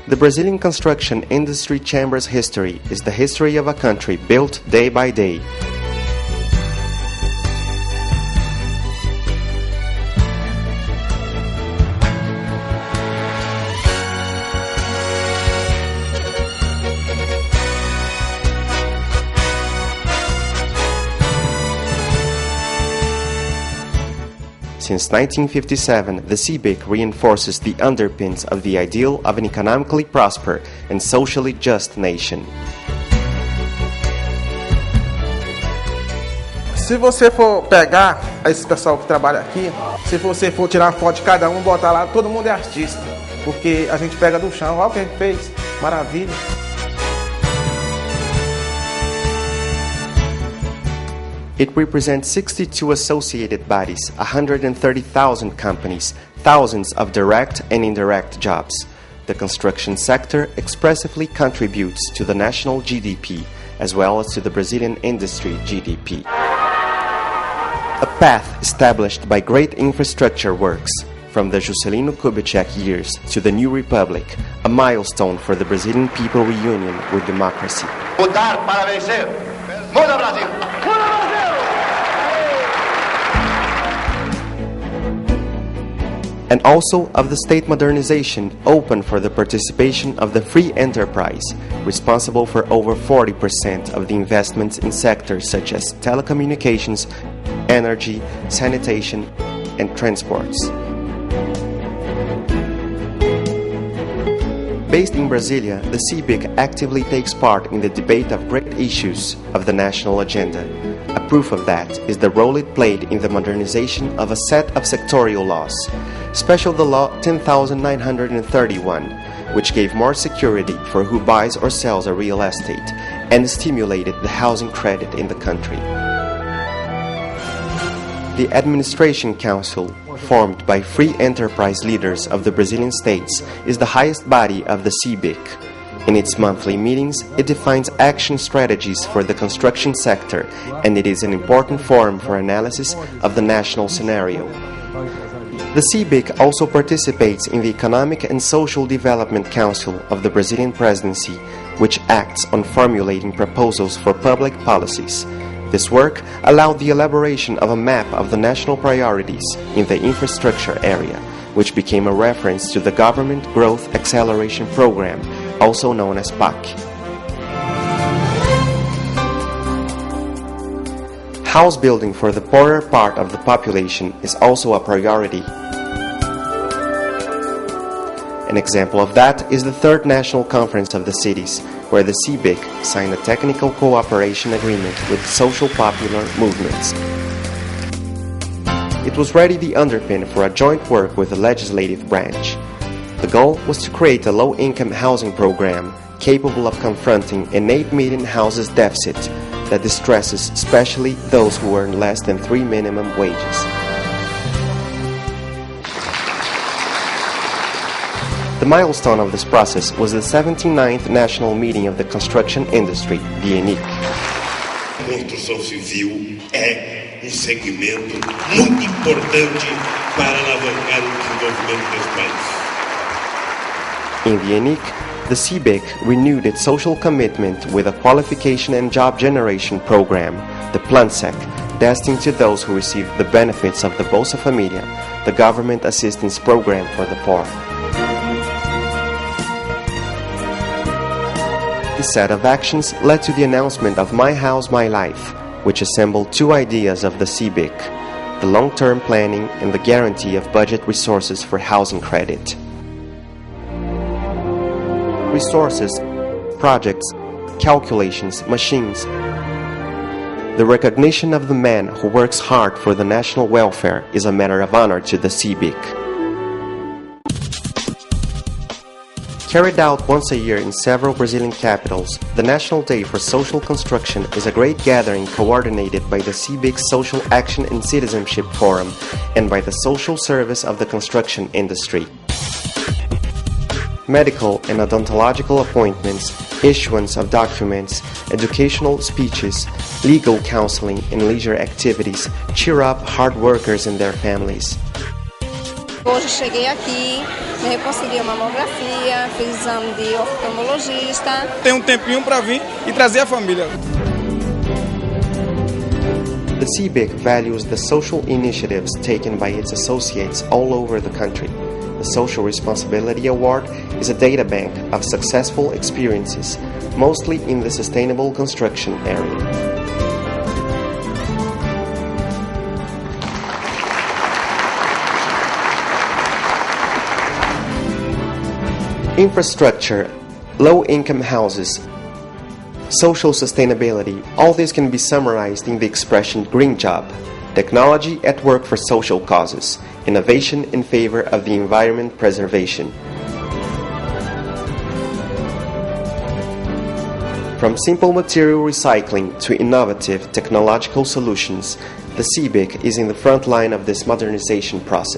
The Brazilian construction industry chamber's history is the history of a country built day by day. Since 1957, the CBIC reinforces the underpins of the ideal of an economically prosperous and socially just nation. Se você for pegar esse pessoal que trabalha aqui, se você for tirar uma foto de cada um, botar lá, todo mundo é artista. Porque a gente pega do chão, olha o que a gente fez, maravilha. It represents 62 associated bodies, 130,000 companies, thousands of direct and indirect jobs. The construction sector expressively contributes to the national GDP, as well as to the Brazilian industry GDP. A path established by great infrastructure works, from the Juscelino Kubitschek years to the new republic, a milestone for the Brazilian people reunion with democracy. Votar para vencer. Muda Brasil! And also of the state modernization open for the participation of the free enterprise, responsible for over 40% of the investments in sectors such as telecommunications, energy, sanitation, and transports. Based in Brasilia, the CBIC actively takes part in the debate of great issues of the national agenda. A proof of that is the role it played in the modernization of a set of sectorial laws, especially the Law 10,931, which gave more security for who buys or sells a real estate and stimulated the housing credit in the country. The Administration Council, formed by free enterprise leaders of the Brazilian states, is the highest body of the CBIC. In its monthly meetings, it defines action strategies for the construction sector, and it is an important forum for analysis of the national scenario. The CBIC also participates in the Economic and Social Development Council of the Brazilian Presidency, which acts on formulating proposals for public policies. This work allowed the elaboration of a map of the national priorities in the infrastructure area, which became a reference to the Government Growth Acceleration Program, also known as PAC. House building for the poorer part of the population is also a priority. An example of that is the Third National Conference of the Cities, where the CBIC signed a technical cooperation agreement with social popular movements. It was ready the underpin for a joint work with the legislative branch. The goal was to create a low-income housing program capable of confronting an 8 million houses deficit that distresses especially those who earn less than 3 minimum wages. The milestone of this process was the 79th National Meeting of the Construction Industry, VNIC. Construção civil é segmento muito importante para alavancar o desenvolvimento desse país. In VNIC, the CBIC renewed its social commitment with a qualification and job generation program, the PLANSEC, destined to those who receive the benefits of the Bolsa Família, the government assistance program for the poor. This set of actions led to the announcement of My House, My Life, which assembled two ideas of the CBIC, the long-term planning and the guarantee of budget resources for housing credit. Resources, projects, calculations, machines. The recognition of the man who works hard for the national welfare is a matter of honor to the CBIC. Carried out once a year in several Brazilian capitals, the National Day for Social Construction is a great gathering coordinated by the CBIC Social Action and Citizenship Forum and by the Social Service of the Construction Industry. Medical and odontological appointments, issuance of documents, educational speeches, legal counseling, and leisure activities cheer up hard workers and their families. Hoje cheguei aqui, consegui uma mamografia, fiz exame de oftalmologista. Tem um tempinho para vir e trazer a família. The CBIC values the social initiatives taken by its associates all over the country. The Social Responsibility Award is a data bank of successful experiences, mostly in the sustainable construction area. Infrastructure, low-income houses, social sustainability, all this can be summarized in the expression green job. Technology at work for social causes, innovation in favor of the environment preservation. From simple material recycling to innovative technological solutions, the CBIC is in the front line of this modernization process.